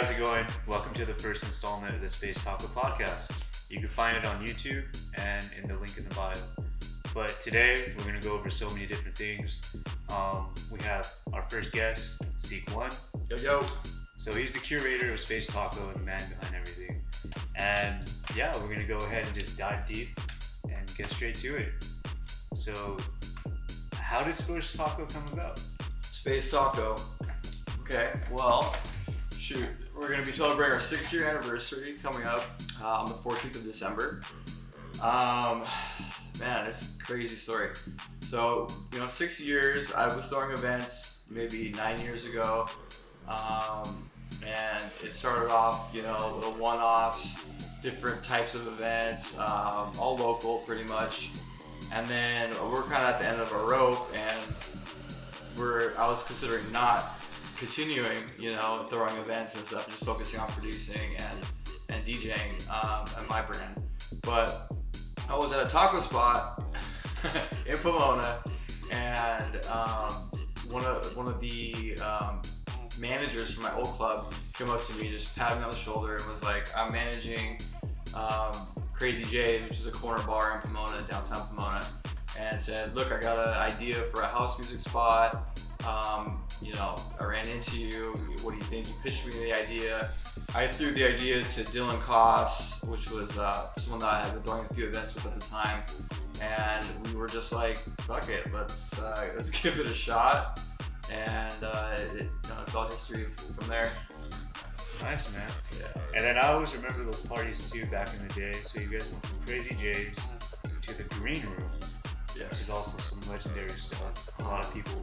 how's it going? Welcome to the first installment of the Space Taco podcast. You can find it on YouTube and in the link in the bio. But today, we're going to go over so many different things. We have our first guest, Seek1. Yo. So he's the curator of Space Taco and the man behind everything. And yeah, we're going to go ahead and just dive deep and get straight to it. So, how did Space Taco come about? Space Taco. Okay, well, shoot. We're going to be celebrating our 6-year anniversary coming up on the 14th of December. Man, it's a crazy story. So, 6 years, I was throwing events maybe 9 years ago. And it started off, little one-offs, different types of events, all local pretty much. And then we're kind of at the end of our rope, and I was considering not continuing, throwing events and stuff, just focusing on producing and DJing and my brand. But I was at a taco spot in Pomona, and one of the managers from my old club came up to me, just patted me on the shoulder, and was like, "I'm managing Crazy J's, which is a corner bar in Pomona, downtown Pomona," and said, "Look, I got an idea for a house music spot. I ran into you. What do you think?" He pitched me the idea. I threw the idea to Dylan Koss, which was someone that I had been throwing a few events with at the time, and we were just like, "Fuck it, let's give it a shot." And it's all history from there. Nice, man. Yeah. And then I always remember those parties too back in the day. So you guys went from Crazy J's to the Green Room, Yeah. which is also some legendary stuff. A lot of people,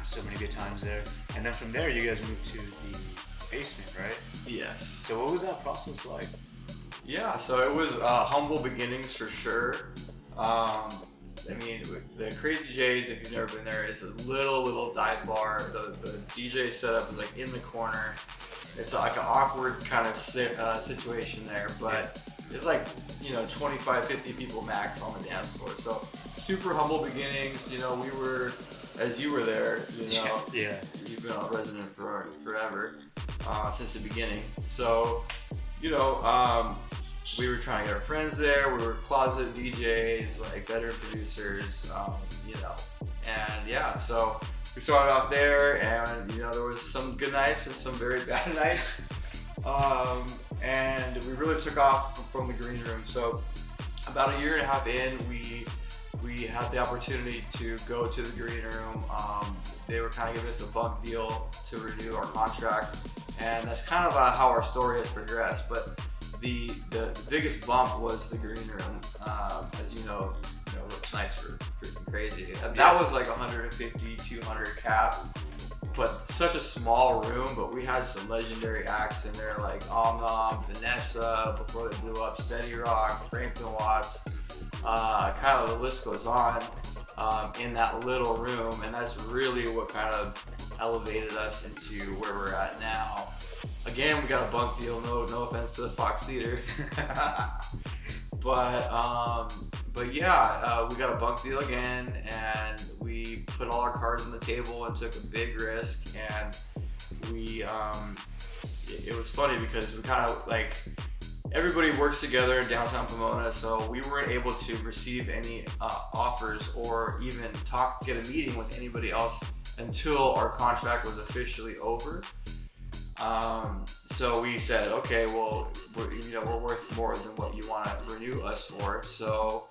so many good times there. And then from there, you guys moved to the basement, right? Yes. So what was that process like? Yeah, so it was humble beginnings for sure. The Crazy J's, if you've never been there, is a little dive bar. The DJ setup is like in the corner. It's like an awkward kind of situation there, but it's like 25, 50 people max on the dance floor. So super humble beginnings. We were, as you were there, Yeah. You've been a resident for forever, since the beginning. So, we were trying to get our friends there. We were closet DJs, like veteran producers, and yeah. So we started off there, and there was some good nights and some very bad nights, and we really took off from the Green Room. So about a year and a half in, we had the opportunity to go to the Green Room. They were kind of giving us a bunk deal to renew our contract, and that's kind of how our story has progressed. But the biggest bump was the Green Room. As you know, looks nice for freaking Crazy. And that was like 150, 200 cap, but such a small room. But we had some legendary acts in there like Om Vanessa, before they blew up, Steady Rock, Franklin Watts. Kind of the list goes on in that little room, and that's really what kind of elevated us into where we're at now. Again, we got a bunk deal. No offense to the Fox Theater, but yeah, we got a bunk deal again, and we put all our cards on the table and took a big risk. And it was funny because we kind of like everybody works together in downtown Pomona, so we weren't able to receive any offers or even get a meeting with anybody else until our contract was officially over. So we said, okay, well, we're worth more than what you want to renew us for. So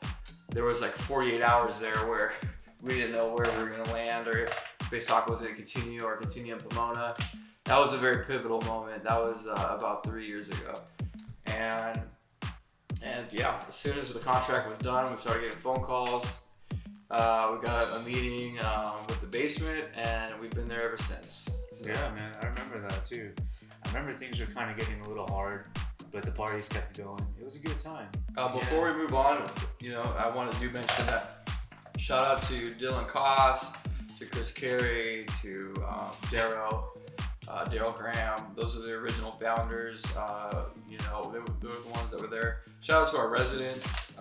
there was like 48 hours there where we didn't know where we were going to land, or if Space Taco was going to continue in Pomona. That was a very pivotal moment. That was about 3 years ago. And yeah, as soon as the contract was done, we started getting phone calls. We got a meeting with the basement, and we've been there ever since. So. Yeah, man, I remember that too. I remember things were kind of getting a little hard, but the parties kept going. It was a good time. Before we move on, I wanted to mention that shout out to Dylan Koss, to Chris Carey, to Daryl Graham. Those are the original founders. They were the ones that were there. Shout out to our residents.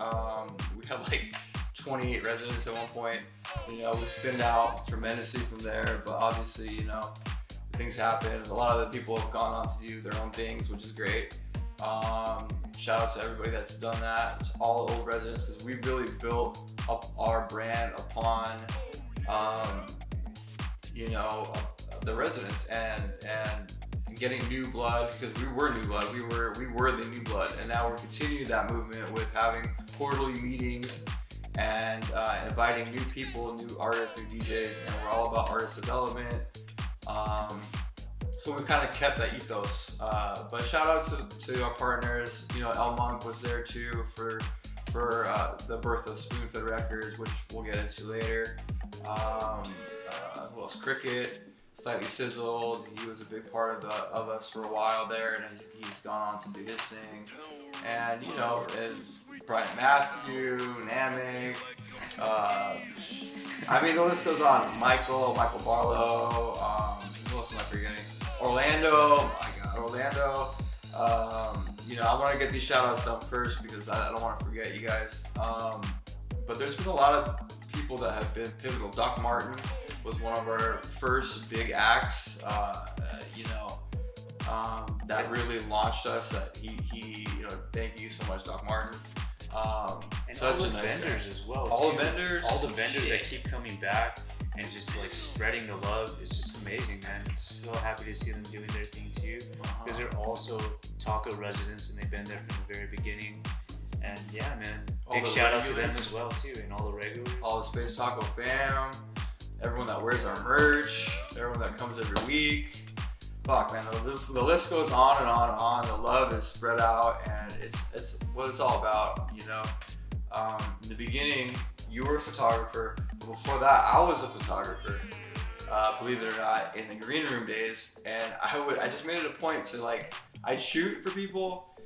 We had like 28 residents at one point. We thinned out tremendously from there, but obviously, things happen. A lot of the people have gone on to do their own things, which is great. Shout out to everybody that's done that, to all the old residents, because we really built up our brand upon, the residents and getting new blood, because we were new blood. We were the new blood, and now we're continuing that movement with having quarterly meetings and inviting new people, new artists, new DJs, and we're all about artist development. So we kind of kept that ethos. But shout out to our partners. El Monk was there too for the birth of Spoonfed Records, which we'll get into later. Who else? Cricket, Slightly Sizzled. He was a big part of us for a while there, and he's gone on to do his thing. And and Brian Matthew, Namik. The list goes on. Michael Barlow. Who else am I forgetting? Orlando. Oh my God, Orlando. I want to get these shout outs done first because I don't want to forget you guys. But there's been a lot of people that have been pivotal. Doc Martin was one of our first big acts, that really launched us. That he thank you so much, Doc Martin. And all the vendors as well. All the vendors that keep coming back and just like spreading the love is just amazing, man. So happy to see them doing their thing too, because they're also Taco residents and they've been there from the very beginning. And yeah, man, big shout out to them as well too, and all the regulars, all the Space Taco fam, everyone that wears our merch, everyone that comes every week. Fuck, man, the list goes on and on and on. The love is spread out, and it's what it's all about, In the beginning, you were a photographer, but before that, I was a photographer. Believe it or not, in the green room days, and I just made it a point to I'd shoot for people,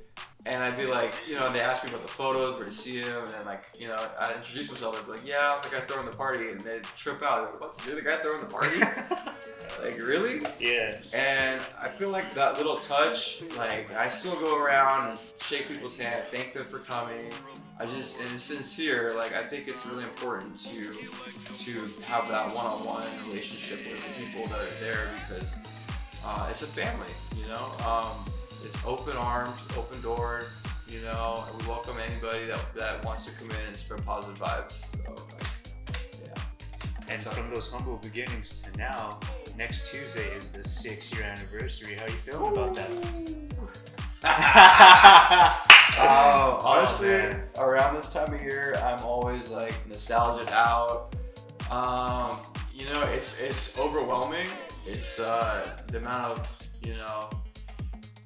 and I'd be like, they ask me about the photos, where to see them, and then I'd introduce myself. I'd be like, yeah, I'm the guy throwing the party, and they'd trip out. They're like, what? You're the guy throwing the party? Like, really? Yeah. And I feel like that little touch, I still go around and shake people's hand, thank them for coming. And it's sincere. I think it's really important to have that one-on-one relationship with the people that are there, because it's a family, It's open arms, open door, and we welcome anybody that wants to come in and spread positive vibes. So, yeah. And from those humble beginnings to now, next Tuesday is the 6-year anniversary. How you feeling about that? Honestly, around this time of year, I'm always nostalgic out. It's overwhelming. It's the amount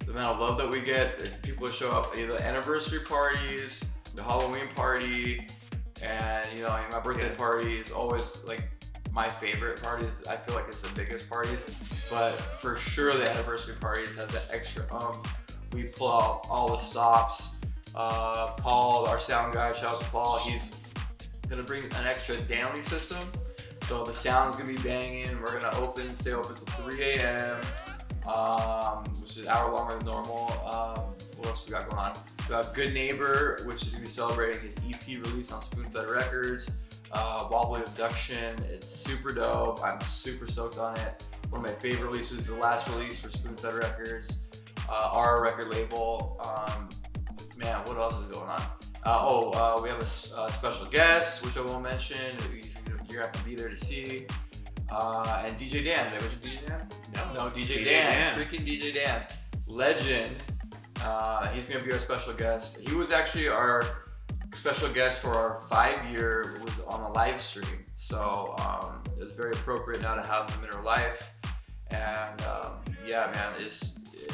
of love that we get. People show up, either the anniversary parties, the Halloween party, and my birthday party is always my favorite parties. I feel like it's the biggest parties, but for sure the anniversary parties has that extra we pull out all the stops. Paul, our sound guy, shout out to Paul, he's gonna bring an extra daily system, so the sound's gonna be banging. We're gonna stay open till 3 a.m. Which is an hour longer than normal. What else we got going on? We have Good Neighbor, which is gonna be celebrating his EP release on Spoonfed Records. Wobbly Abduction, it's super dope. I'm super stoked on it. One of my favorite releases, the last release for Spoonfed Records, our record label. Man, what else is going on? We have a special guest, which I won't mention. You're gonna have to be there to see. And DJ Dan. Did I mention DJ Dan? No, DJ Dan. Freaking DJ Dan. Legend. He's gonna be our special guest. He was actually our special guest for our 5-year, was on a live stream. So it's very appropriate now to have him in our life. And yeah, man,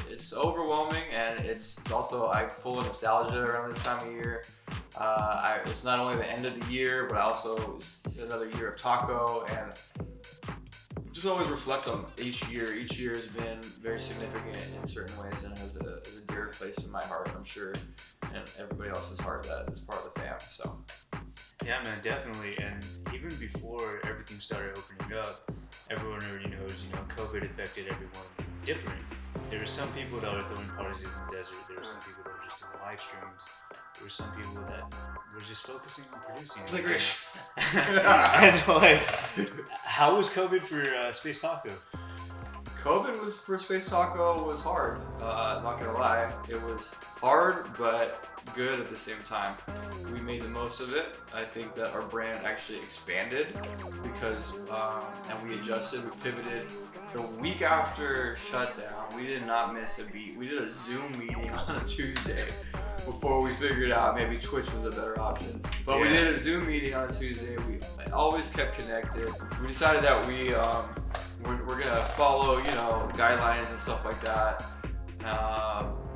it's overwhelming, and it's also full of nostalgia around this time of year. It's not only the end of the year, but it's another year of Taco, and just always reflect on each year. Each year has been very significant in certain ways, and has a dear place in my heart, I'm sure, and everybody else's heart that is part of the fam. So yeah, man, definitely. And even before everything started opening up, everyone already knows, COVID affected everyone different. There were some people that were throwing parties in the desert. There were some people that were just doing live streams. There were some people that were just focusing on producing. And how was COVID for Space Taco? COVID was for Space Taco was hard. Not gonna lie, it was hard but good at the same time. We made the most of it. I think that our brand actually expanded because, and we adjusted, we pivoted. The week after shutdown, we did not miss a beat. We did a Zoom meeting on a Tuesday before we figured out maybe Twitch was a better option. But we did a Zoom meeting on a Tuesday. We always kept connected. We decided that we're gonna follow, guidelines and stuff like that,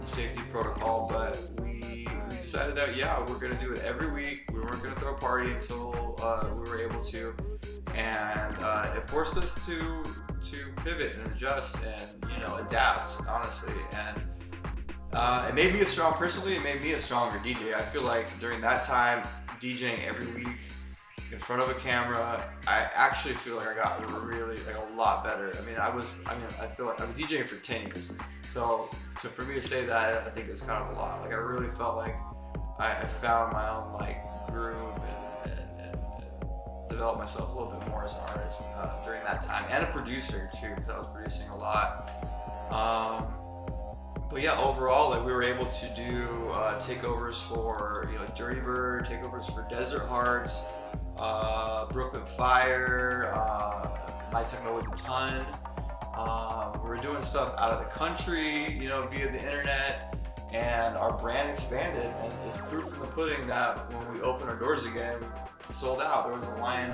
safety protocol. But we decided that we're gonna do it every week. We weren't gonna throw a party until we were able to, and it forced us to pivot and adjust and adapt, honestly. And it made me personally, it made me a stronger DJ. I feel like during that time, DJing every week in front of a camera, I actually feel like I got really a lot better. I feel like I've been DJing for 10 years. So for me to say that, I think it's kind of a lot. Like I really felt like I found my own groove and developed myself a little bit more as an artist during that time, and a producer too, because I was producing a lot. But yeah, overall, we were able to do takeovers for Dirty Bird, takeovers for Desert Hearts, Brooklyn Fire, My Techno Was a Ton. We were doing stuff out of the country, via the internet, and our brand expanded. And it's proof in the pudding that when we opened our doors again, it sold out. There was a line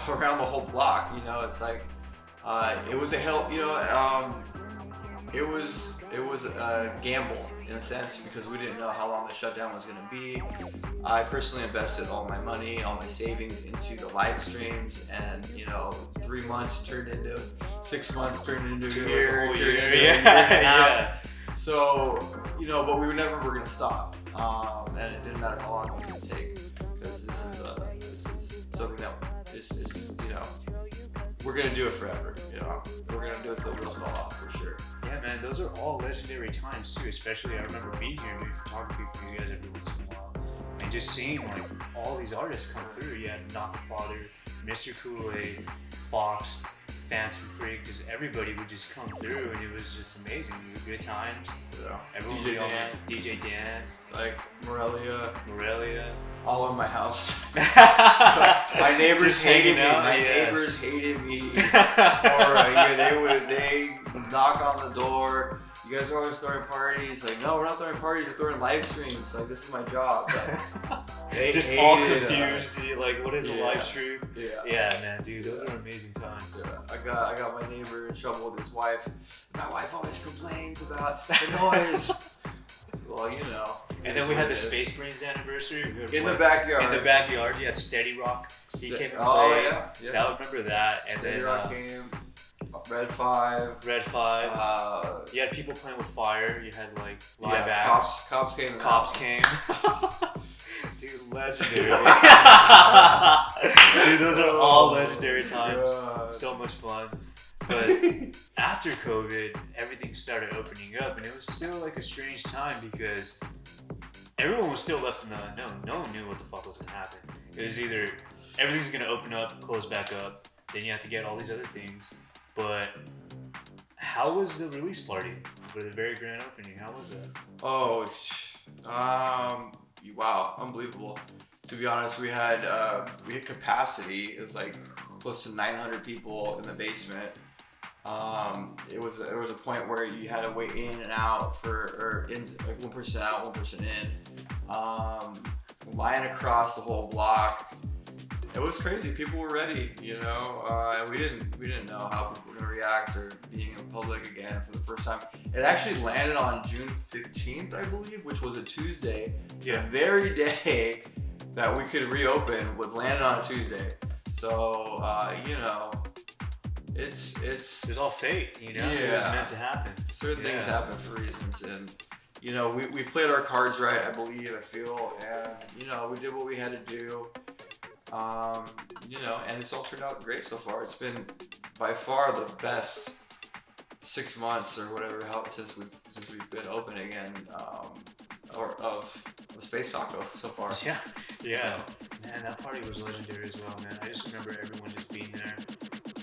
around the whole block. It's like it was a hell. It was a gamble in a sense because we didn't know how long the shutdown was going to be. I personally invested all my money, all my savings into the live streams, and 3 months turned into 6 months, turned into a year, turned into a year and a half. So, but we never were going to stop, and it didn't matter how long it was going to take, because this is something that is we're going to do it forever. We're going to do it till the wheels fall off for sure. Yeah, man, those are all legendary times too. Especially, I remember being here doing photography for you guys every once in a while, and just seeing all these artists come through. You had Not the Father, Mr. Kool-Aid, Fox, Phantom Freak, just everybody would just come through, and it was just amazing. It was good times. Yeah. Everyone DJ Dan, Morelia, all in my house. my neighbors hated me. Neighbors hated me. They would knock on the door. You guys are always throwing parties. No, we're not throwing parties. We're throwing live streams. This is my job. They just all confused. What is a live stream? Yeah. Yeah, man, dude, those are amazing times. Yeah. I got my neighbor in trouble with his wife. My wife always complains about the noise. Well, And then we had the Space Brains anniversary. In the backyard. In the backyard, you had Steady Rock. He came and played. Oh, yeah. I remember that. And Steady then Rock came. Red 5. You had people playing with fire. You had live acts. Cops came. Dude, legendary. Dude, those are all legendary times. God. So much fun. But after COVID, everything started opening up, and it was still a strange time because everyone was still left in the unknown. No one knew what the fuck was gonna happen. It was either everything's gonna open up, close back up, then you have to get all these other things. But how was the release party for the very grand opening? How was that? Oh, wow, unbelievable. To be honest, we had capacity. It was close to 900 people in the basement. It was a point where you had to wait in and out one person out, one person in, line across the whole block. It was crazy. People were ready, and we didn't know how people were gonna react or being in public again for the first time. It actually landed on June 15th, I believe, which was a Tuesday. Yeah. The very day that we could reopen was landed on a Tuesday. So it's all fate, It was meant to happen. Certain things happen for reasons, and we played our cards right, I believe, I feel, and we did what we had to do. And it's all turned out great so far. It's been by far the best 6 months or whatever since we've been open again, or of the Space Taco so far. Yeah. So. Man, that party was legendary as well, man. I just remember everyone just being there,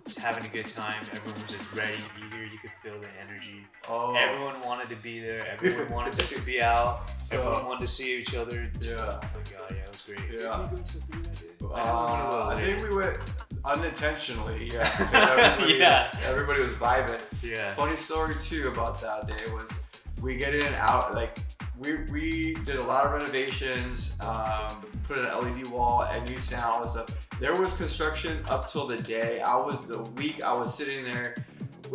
just having a good time. Everyone was just ready, eager. You could feel the energy. Oh. Everyone wanted to be there. Everyone wanted just to be out. So, Everyone wanted to see each other. Yeah. Oh my god, yeah, it was great. Yeah. Did we go to do that, dude? I think we went unintentionally, yeah. Everybody was vibing. Yeah. Funny story too about that day was we get in and out, like we did a lot of renovations, put in an LED wall, a new sound, all this stuff. There was construction up till the day. The week I was sitting there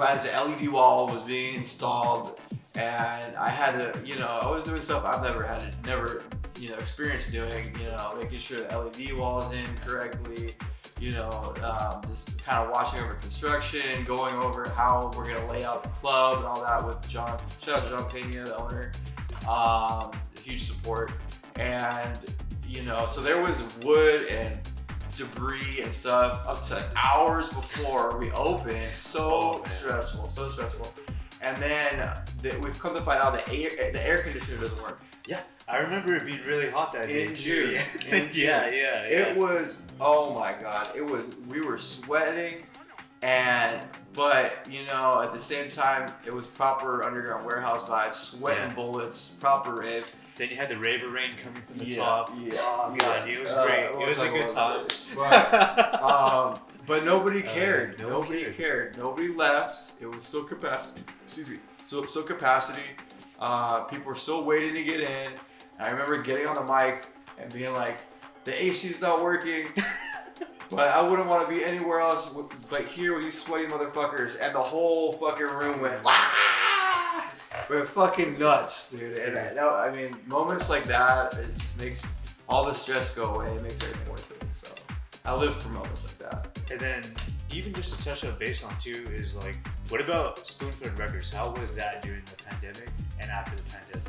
as the LED wall was being installed, and I had to, I was doing stuff I've never experienced doing, making sure the LED wall's in correctly, just kind of watching over construction, going over how we're gonna lay out the club and all that with John. Shout out to John Pena, the owner. Huge support. And, so there was wood and debris and stuff up to hours before we opened. So stressful. And then we've come to find out the air conditioner doesn't work. Yeah, I remember it being really hot that day. In June. Yeah. It was, oh my God, we were sweating, but at the same time, it was proper underground warehouse vibes, sweating bullets, proper rave. Then you had the raver rain coming from the top. Yeah. Oh God, it was great. It was a good time. But nobody cared. Nobody cared. Nobody left. It was still capacity. Excuse me. Still capacity. People were still waiting to get in. And I remember getting on the mic and being like, the AC's not working. But I wouldn't want to be anywhere else but here with these sweaty motherfuckers. And the whole fucking room went, we're fucking nuts, dude. And moments like that, it just makes all the stress go away. It makes everything worth it. So I live for moments like that. And then even just to touch on base on too is like, what about Spoonfed Records? How was that during the pandemic and after the pandemic?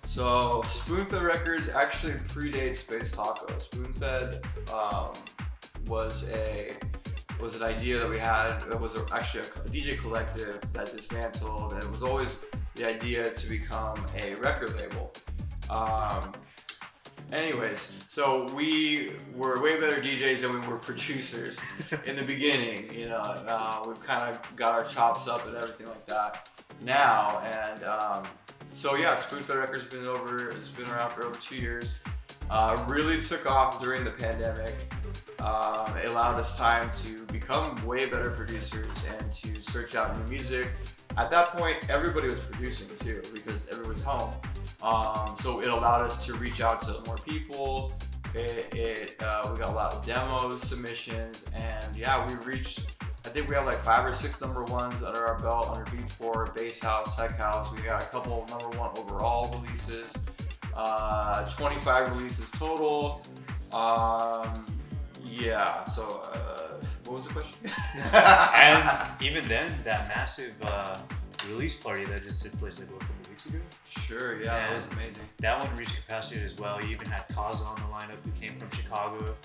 So Spoonfed Records actually predates Space Taco. Spoonfed was an idea that we had. It was actually a DJ collective that dismantled, and it was always the idea to become a record label. Anyways, so we were way better DJs than we were producers in the beginning. We've kind of got our chops up and everything like that now. And Spoonfed Records has been around for over 2 years. Really took off during the pandemic. It allowed us time to become way better producers and to search out new music. At that point, everybody was producing too because everyone's home. So it allowed us to reach out to more people. We got a lot of demos, submissions, and I think we have like 5 or 6 number ones under our belt under Beatport, Bass House, Tech House. We got a couple of number one overall releases, 25 releases total. So what was the question? And even then, that massive release party that just took place like a couple weeks ago. Sure, yeah, that was amazing. That one reached capacity as well. You even had Kaza on the lineup, who came from Chicago.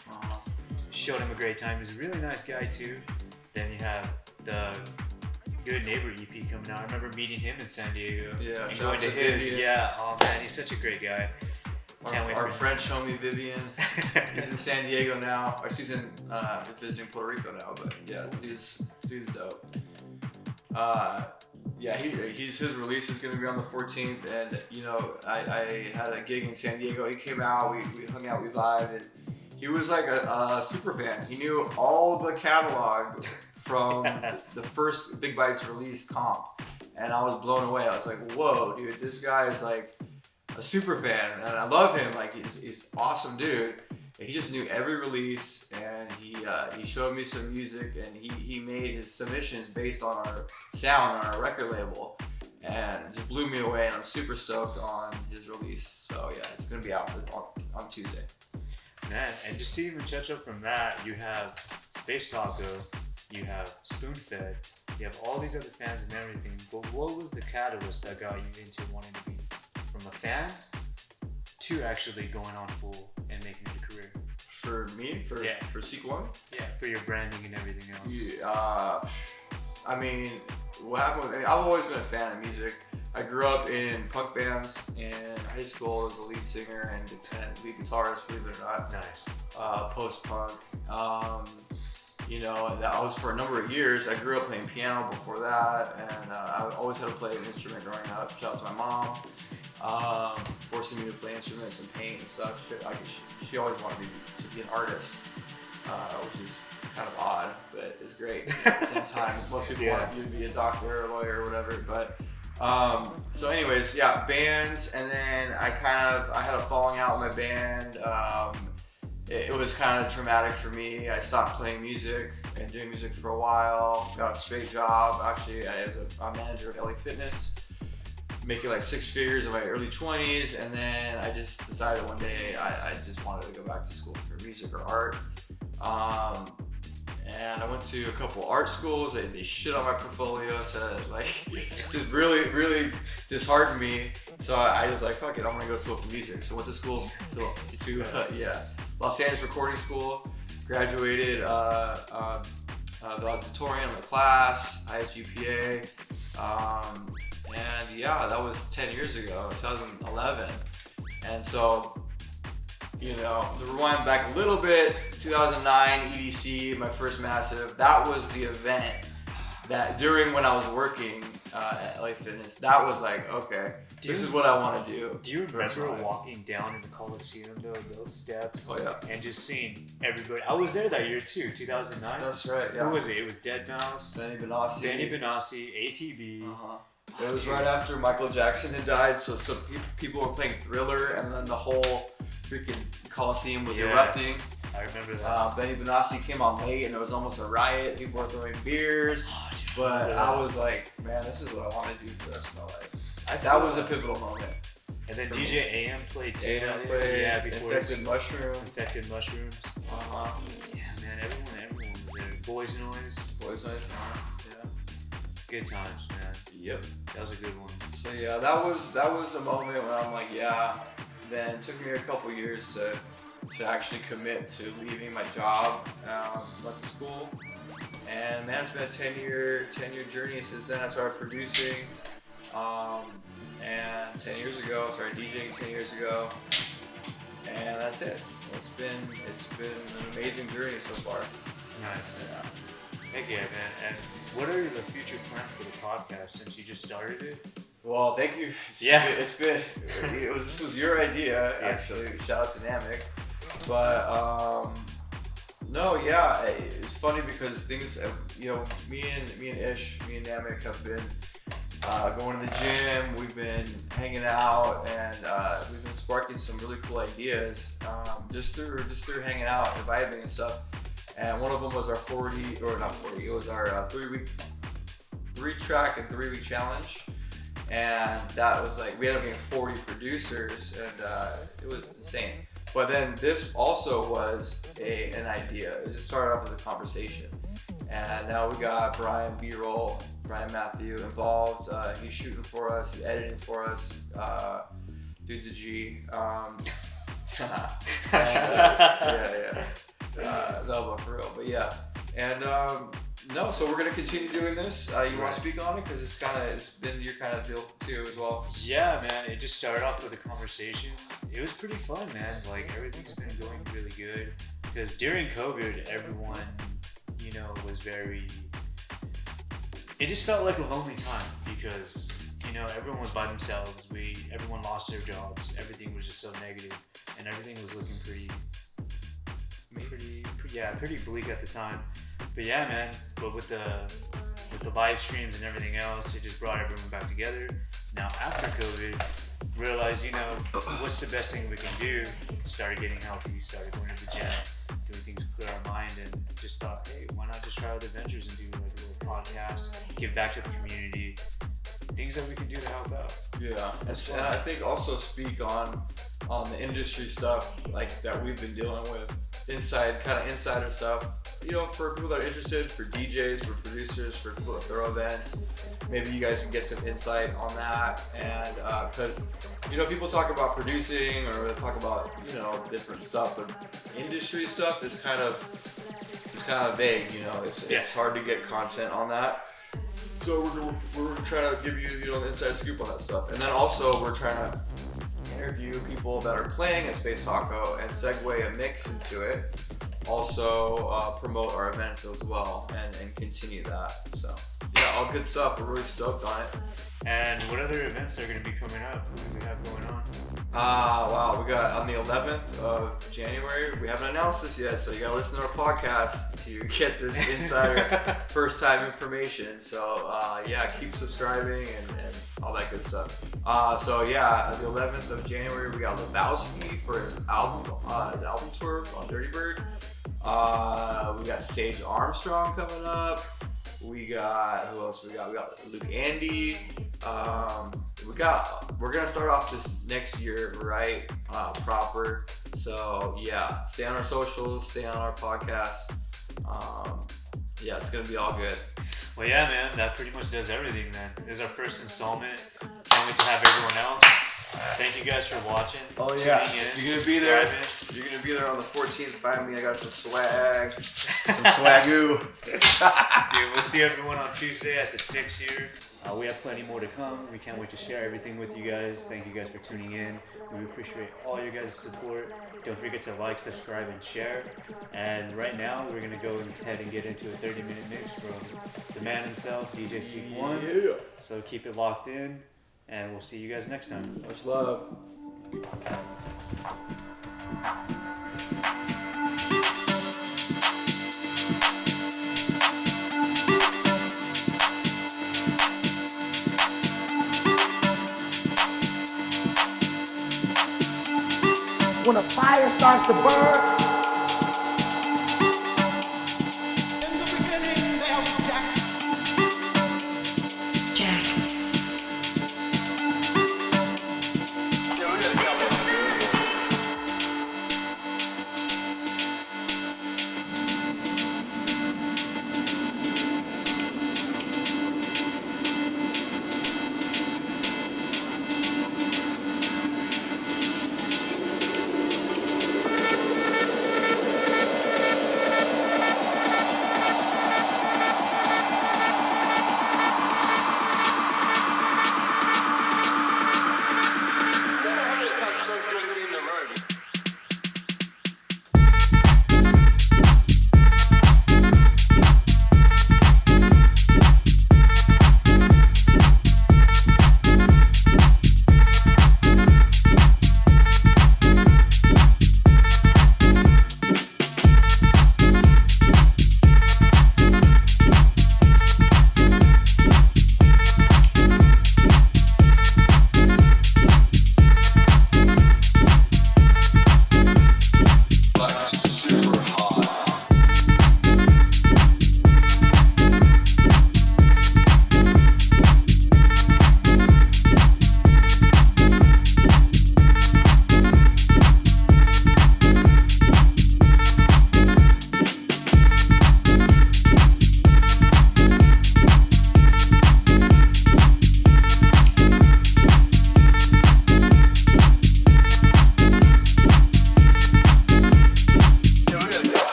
Showed him a great time. He's a really nice guy too. Then you have the Good Neighbor EP coming out. I remember meeting him in San Diego. Yeah, and going to his. Vivian. Yeah, oh man, he's such a great guy. Our French homie Vivian, he's in San Diego now. Or she's visiting Puerto Rico now, but yeah, dude's dope. His release is gonna be on the 14th, and I had a gig in San Diego. He came out, we hung out, we vibed, and he was like a super fan. He knew all the catalog from the first Big Bites release comp, and I was blown away. I was like, whoa, dude, this guy is like a super fan, and I love him. Like he's awesome dude. He just knew every release, and he showed me some music, and he made his submissions based on our sound on our record label, and it just blew me away. And I'm super stoked on his release. So yeah, it's gonna be out on Tuesday. Man, and just to even touch up from that, you have Space Taco, you have Spoonfed, you have all these other fans and everything. But what was the catalyst that got you into wanting to be from a fan to actually going on full and making it a career? For me? For Seek One? Yeah, for your branding and everything else. Yeah, what happened was, I've always been a fan of music. I grew up in punk bands in high school as a lead singer and lead guitarist, believe it or not. Nice. Post-punk. you know, and that was for a number of years. I grew up playing piano before that, and I always had to play an instrument growing up. Shout out to my mom, forcing me to play instruments and paint and stuff. She always wanted me to be an artist, which is kind of odd, but it's great at the same time. Most people want you to be a doctor or a lawyer or whatever, but so anyways, yeah, bands, and then I had a falling out with my band. It was kind of traumatic for me. I stopped playing music and doing music for a while. Got a straight job. Actually, I was a manager of LA Fitness, making like 6 figures in my early 20s, and then I just decided one day I just wanted to go back to school for music or art. And I went to a couple art schools. They shit on my portfolio, so like just really disheartened me. So I was like, fuck it, I'm gonna go to school for music. So I went to school to Los Angeles Recording School. Graduated the auditorium, my class, highest GPA. And yeah, that was 10 years ago, 2011. And so, you know, to rewind back a little bit, 2009 EDC, my first massive, that was the event that during when I was working at LA Fitness, that was like, okay, this is what I want to do. Do you remember walking down in the Coliseum, though, those steps, and just seeing everybody? I was there that year too, 2009. That's right, yeah. Who was it? It was Deadmau5, Danny Benassi, ATB. It was right after Michael Jackson had died, so people were playing Thriller, and then the whole freaking Coliseum was erupting. I remember that. Benny Benassi came on late, and it was almost a riot. People were throwing beers, but I was like, man, this is what I want to do for the rest of my life. That was a pivotal moment. And then DJ AM played too. AM played, before Infected Mushrooms. Yeah, man, everyone was there. Boys Noise. Yeah. Good times, man. Yep. That was a good one. So yeah, that was the moment when I'm like, yeah. Then it took me a couple years to actually commit to leaving my job. Went to school, and man, it's been a 10-year journey since then. I started producing, and 10 years ago, I started DJing 10 years ago, and that's it. It's been an amazing journey so far. Nice. Yeah. Heck yeah, man. And what are the future plans for the podcast since you just started it? Well, thank you. This was your idea, actually. Shout out to Namik. But no, yeah, it's funny because things, you know, me and Namik have been going to the gym. We've been hanging out, and we've been sparking some really cool ideas just through hanging out and vibing and stuff. And one of them was our 40, or not 40. It was our 3-track and 3-week challenge. And that was like, we ended up getting 40 producers, and it was insane. But then this also was an idea. It just started off as a conversation. And now we got B.roll, Brian Matthew involved. He's shooting for us, he's editing for us. Dude's a G. No, but for real, but yeah. And no, so we're gonna continue doing this. You want to speak on it because it's been your kind of deal too as well. Yeah, man. It just started off with a conversation. It was pretty fun, man. Like everything's been going really good. Because during COVID, everyone, you know, was very. It just felt like a lonely time because you know everyone was by themselves. Everyone lost their jobs. Everything was just so negative, and everything was looking pretty bleak at the time. But yeah, man. But with the live streams and everything else, it just brought everyone back together. Now after COVID, realized, you know, what's the best thing we can do? Started getting healthy. Started going to the gym, doing things to clear our mind, and just thought, hey, why not just try other ventures and do like a little podcast, give back to the community, things that we can do to help out. Yeah, and I think also speak on the industry stuff like that we've been dealing with, insider stuff. You know, for people that are interested, for DJs, for producers, for people that throw events, maybe you guys can get some insight on that. And because you know, people talk about producing or they talk about, you know, different stuff, but industry stuff is kind of vague. You know, it's hard to get content on that. So we're trying to give you, you know, the inside scoop on that stuff. And then also we're trying to interview people that are playing at Space Taco and segue a mix into it. also promote our events as well and continue that. So yeah, all good stuff. We're really stoked on it. And what other events are going to be coming up? What do we have going on? Wow, we got on the 11th of January. We haven't announced this yet, so you gotta listen to our podcast to get this insider first time information. So yeah, keep subscribing and all that good stuff. So yeah, the 11th of January we got Lebowski for his album tour on Dirty Bird. We got Sage Armstrong coming up. We got, who else we got? We got Luke Andy. We're gonna start off this next year right proper. So yeah, stay on our socials, stay on our podcast. Yeah, it's gonna be all good. Well, yeah, man, that pretty much does everything, man. This is our first installment. Can't wait to have everyone else. Thank you guys for watching. Oh yeah, in, you're gonna be there. You're gonna be there on the 14th. Find me. I got some swag, some swagoo. Dude, we'll see everyone on Tuesday at the 6 here. We have plenty more to come. We can't wait to share everything with you guys. Thank you guys for tuning in. We appreciate all your guys' support. Don't forget to like, subscribe, and share. And right now, we're going to go ahead and get into a 30-minute mix from the man himself, DJ Seek1. Yeah. So keep it locked in, and we'll see you guys next time. Much love. When a fire starts to burn, in the beginning there was Jack.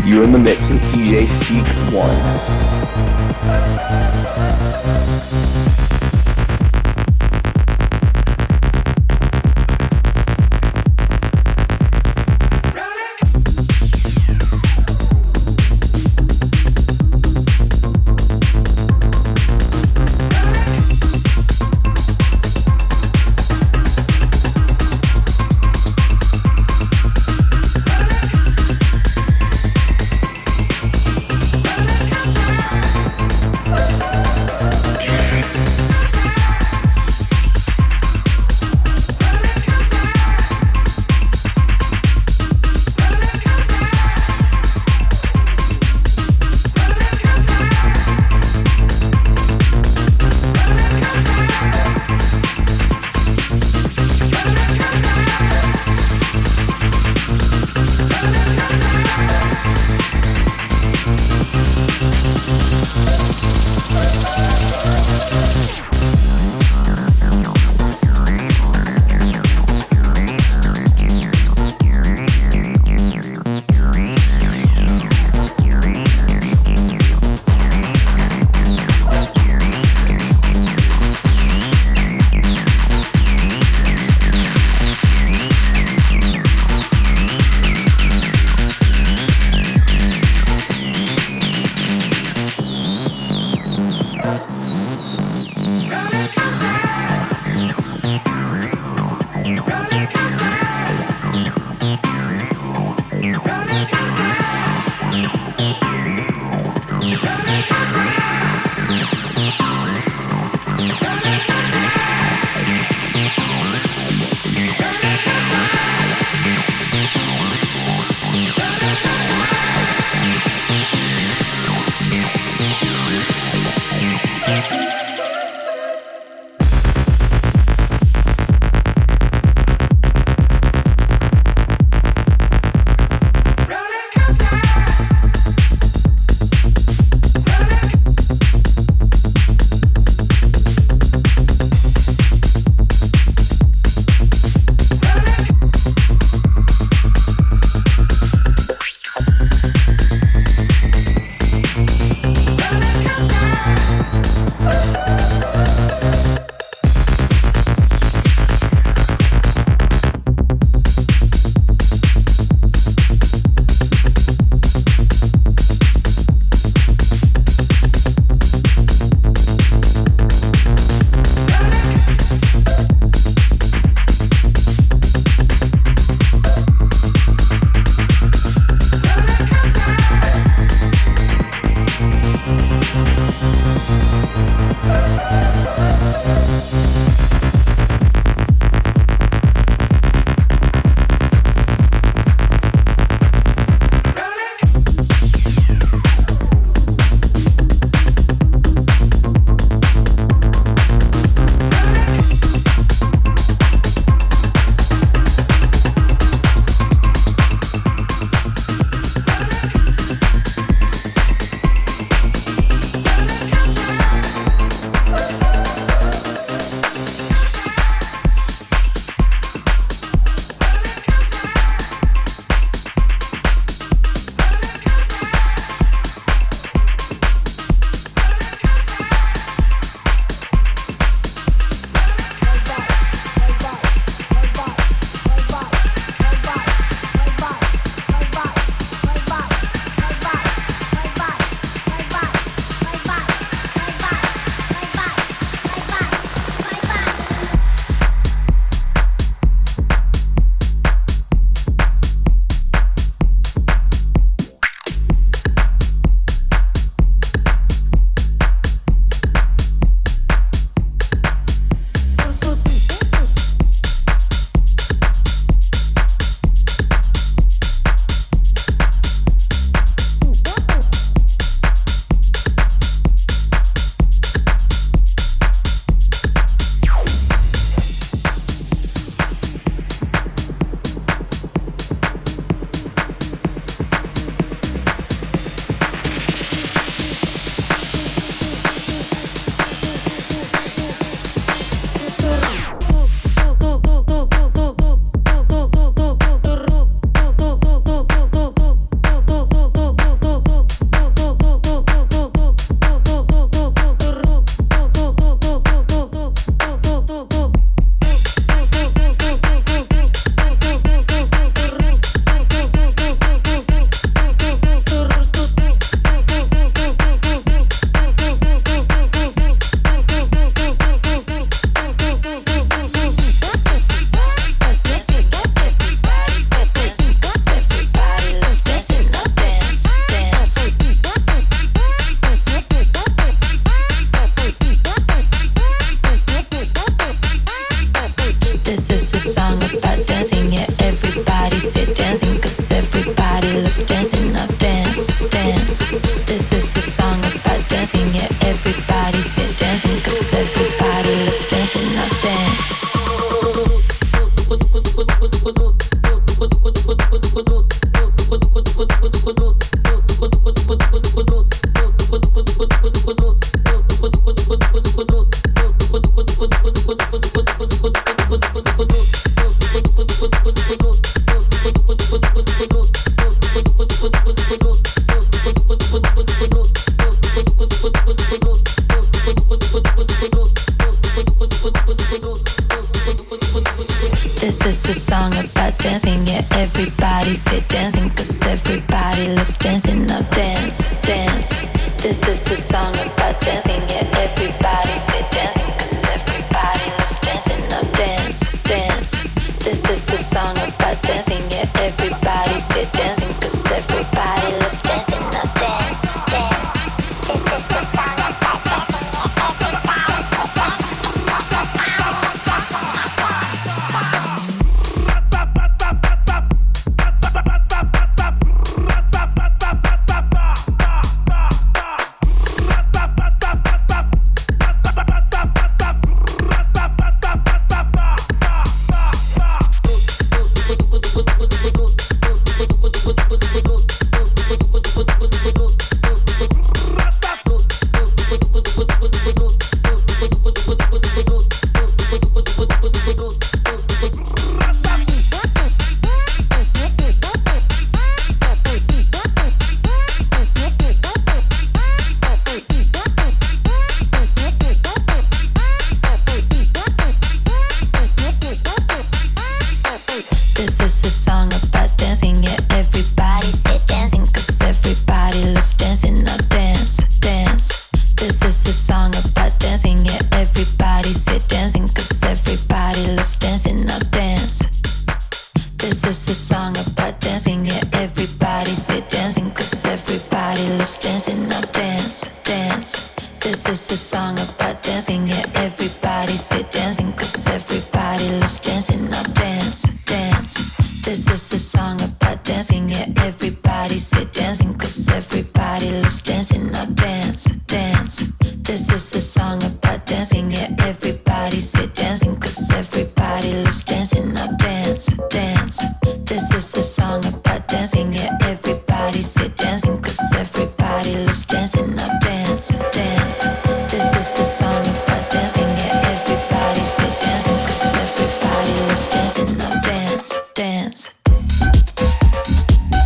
You're in the mix with DJ Seek 1. This is a song about dancing, yeah, everybody say dancing, cause everybody loves dancing, now dance, dance. This is a song about dancing, yeah, everybody say dancing, cause everybody loves dancing, now dance, dance. This is a song about dancing, yeah, everybody say dancing, cause everybody loves dancing, now dance, dance. This is a song about dancing, yeah, everybody say dancing, cause everybody loves dancing, now dance, dance. This is a song about dancing, yeah, everybody say dancing, cause everybody loves dancing, now dance, dance. This is a song about dancing, yeah, everybody say dancing, cause everybody loves dancing, now dance. This is a song about dancing, yeah, everybody say dancing, cause everybody loves dancing, now dance, dance. This is a song about dancing, yeah, everybody say dancing, cause everybody loves dancing, now dance, dance. This is a song about dancing, yeah, everybody say dancing, cause everybody loves dancing, now dance, dance. This is a song about dancing, yeah, everybody say dancing, cause everybody loves dancing, now dance, dance. This is a song about dancing, yeah, everybody say dancing, cause everybody loves dancing, now dance, dance. This is a song about dancing, yeah, everybody say dancing, cause everybody loves dancing, now dance,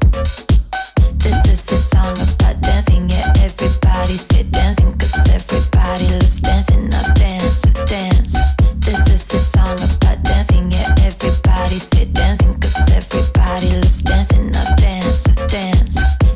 dance. This is a song about dancing, yeah, everybody say dancing, cause everybody loves dancing, now dance, dance. This is a song about dancing, yeah, everybody say dancing, cause everybody loves dancing, now dance, dance.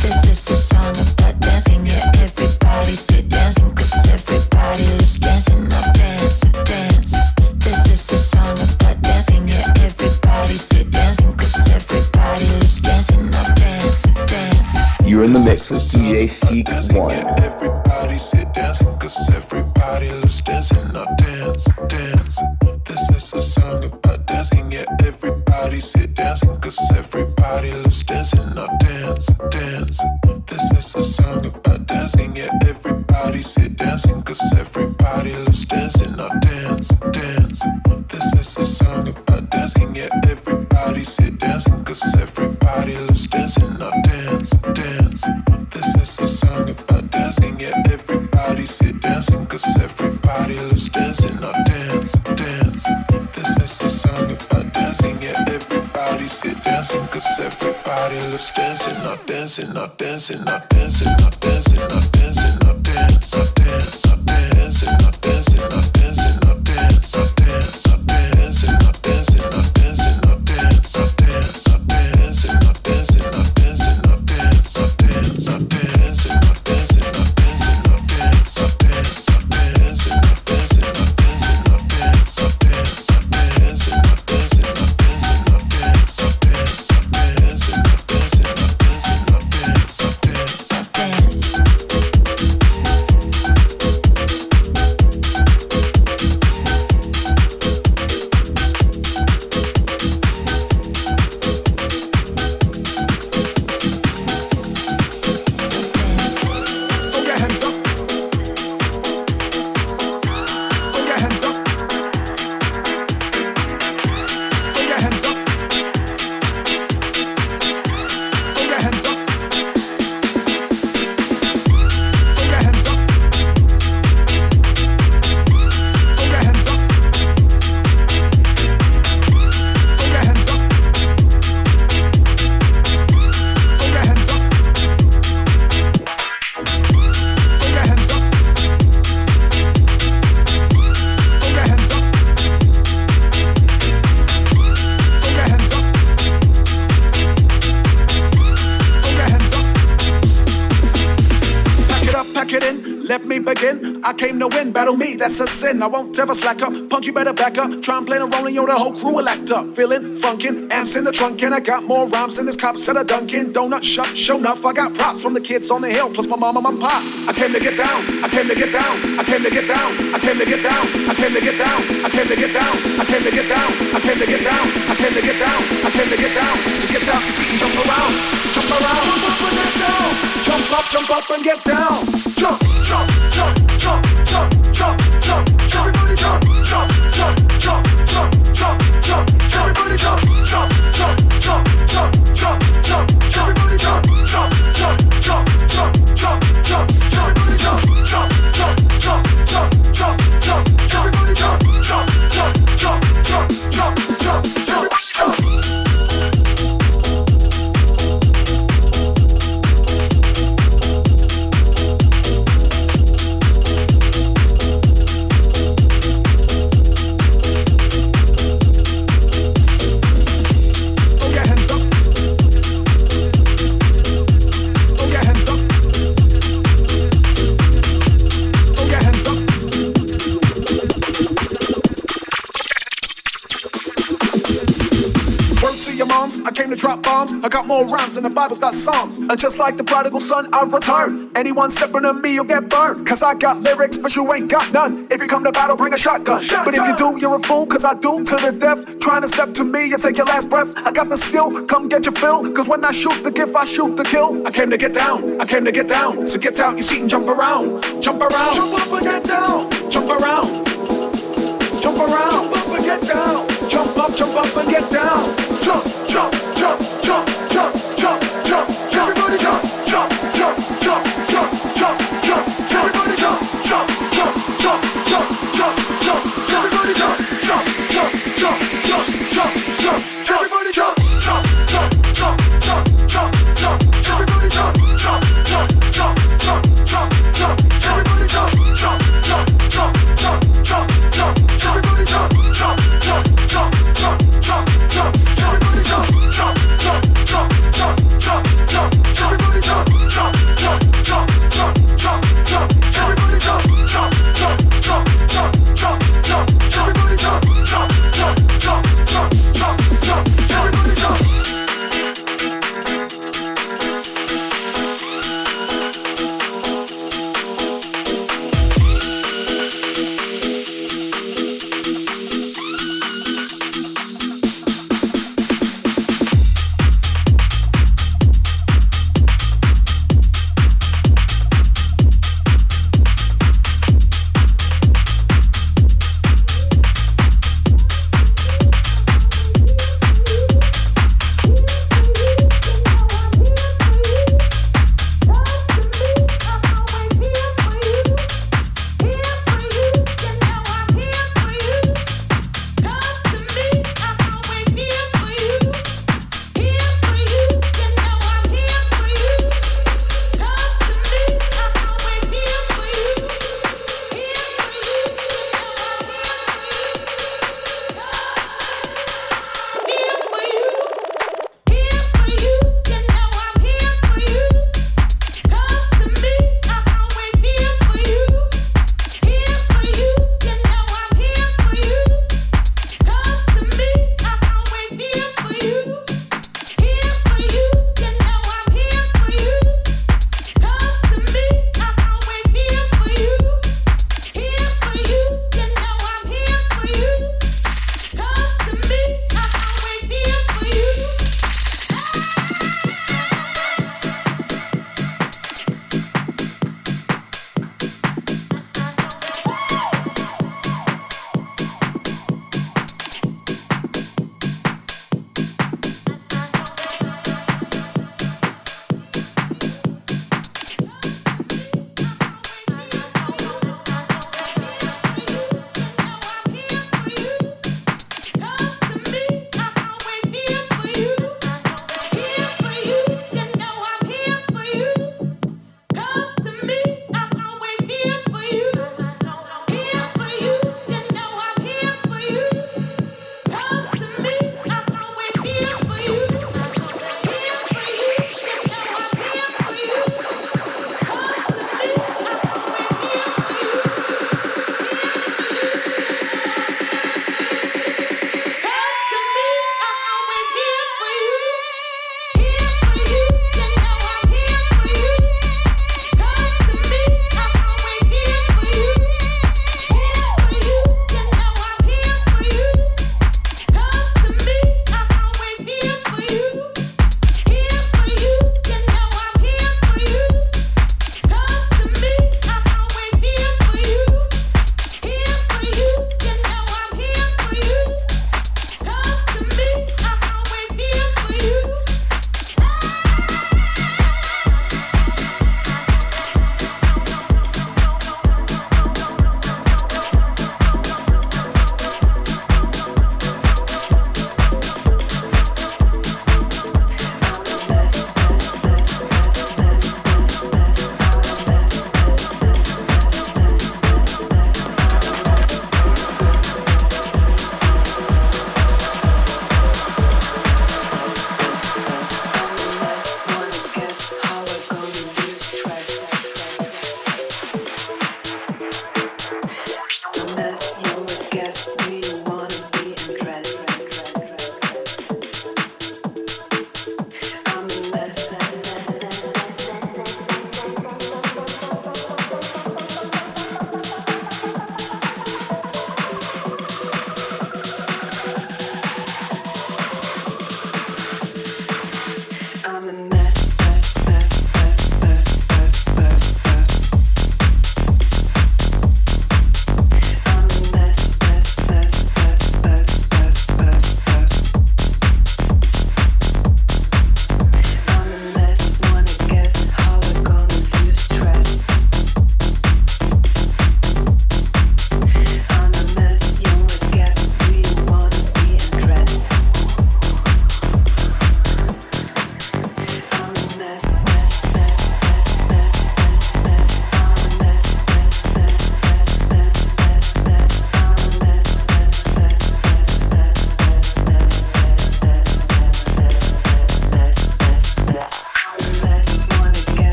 This is a song about dancing, yeah, everybody say dancing, cause everybody loves dancing, now dance, dance. This is a song about dancing, yeah, everybody say dancing, cause everybody loves dancing, now dance, dance. You're in the mix with DJ Seek One. Everybody sit dancing, cause everybody loves dancing, now dance, dance. This is a song about dancing, yeah, everybody sit dancing, cause everybody loves dancing, now dance, dance. This is a song about dancing, yeah, everybody sit dancing, cause everybody loves dancing, now dance, dance. This is a song about dancing, yeah, everybody sit dancing, cause everybody loves dancing, now dance, dance. This is a song about dancing, yeah, everybody sit dancing, cause everybody loves dancing, now dance, dance. This is a song about dancing, yeah, everybody sit dancing, cause everybody loves dancing, now dancing, now dancing, now dancing, now dancing, now dancing, now dance, now dance, now dancing, now dancing, now dancing, now dance, now dance, now dancing, now dancing, now dancing, now dance, now dance, now dancing, now dancing, now dancing, now dance, now dance, now dancing, now dancing, now dancing, now dance, now dance, now dancing, now dancing, now dancing, now dance, now dance, now dancing, now dancing, now dancing, now dance, now dance, now dancing, now dancing, now dancing, now dance, now dance, now dancing, now dancing, now dancing, now dance, now dance, now dance. let me begin. I came to win, battle me, that's a sin. I won't ever slack up, punk you better back up. Try and play a role and yo, the whole crew will act up. Feeling funkin', amps in the trunk, and I got more rhymes than this cop said a Dunkin' Donut shop. Show enough, I got props from the kids on the hill, plus my mom and my pops. I came to get down, I came to get down, I came to get down, I came to get down, I came to get down, I came to get down, I came to get down, I came to get down, I came to get down, I came to get down. So get down, you see, jump around, jump around, jump up and get down, jump up and get down, jump, jump, jump, jump, jump, jump, jump, jump, everybody jump, jump, jump, jump, jump, jump, jump, everybody jump, jump, jump, jump, jump, jump, jump, everybody jump, jump, jump, jump, jump, jump, jump, everybody jump, jump, jump, jump, jump, jump, jump, everybody jump, jump, jump, jump, jump, jump, jump, everybody jump. I came to drop bombs. I got more rhymes than the Bible's got songs. And just like the prodigal son, I return. Anyone stepping on me, you'll get burned. Cause I got lyrics, but you ain't got none. If you come to battle, bring a shotgun. But if you do, you're a fool, cause I do to the death. Trying to step to me and take your last breath. I got the skill, come get your fill. Cause when I shoot the gift, I shoot the kill. I came to get down, I came to get down. So get out your seat and jump around. Jump around, jump up and get down. Jump around, jump around, jump up and get down. Jump up and get down. Jump, jump, jump, jump, jump, jump, jump, jump, everybody jump, jump, jump, jump, jump, jump, jump, everybody jump, jump, jump, jump, jump, jump, jump, everybody jump, jump, jump, jump, jump, jump, jump, everybody jump, jump, jump, jump, jump, jump, jump, everybody jump, jump, jump, jump, jump, jump, jump, everybody jump, jump, jump, jump, jump, jump, jump, everybody jump, jump, jump, jump, jump, jump, jump, everybody jump, jump, jump,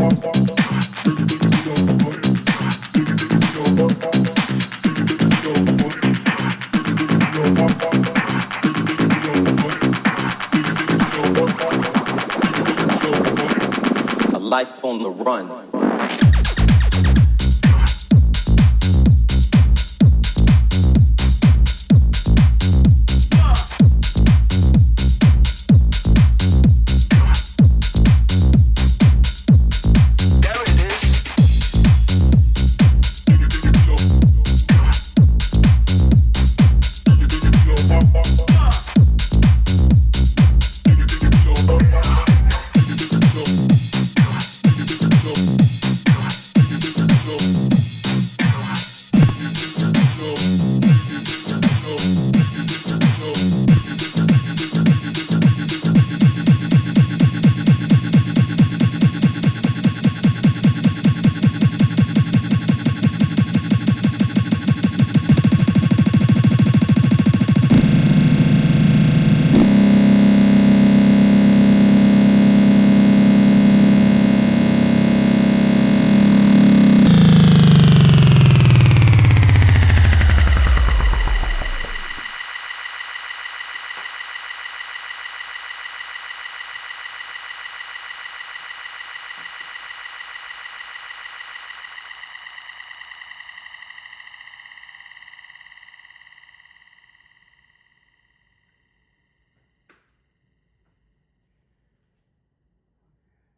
A life on the run.